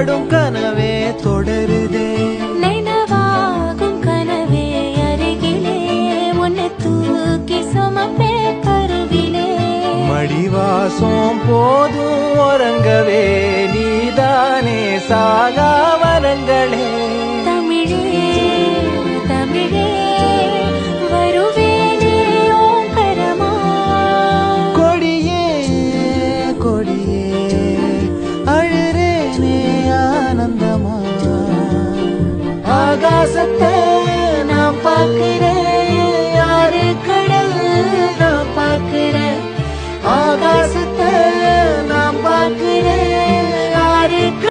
பாடும் கனவே தொடருதே நினைவாகும் கனவே அருகிலே உன்னை தூக்கி சுமப்பே கருவிலே மடிவாசம் போதும் உறங்கவே நீதானே சாகா வரங்களே தமிழே தமிழே வருவேனே ஓங்கரமா கொடியே கொடியே அழுறேனே ஆனந்தமா ஆகாசத்தை நான் பார்க்கிறேன்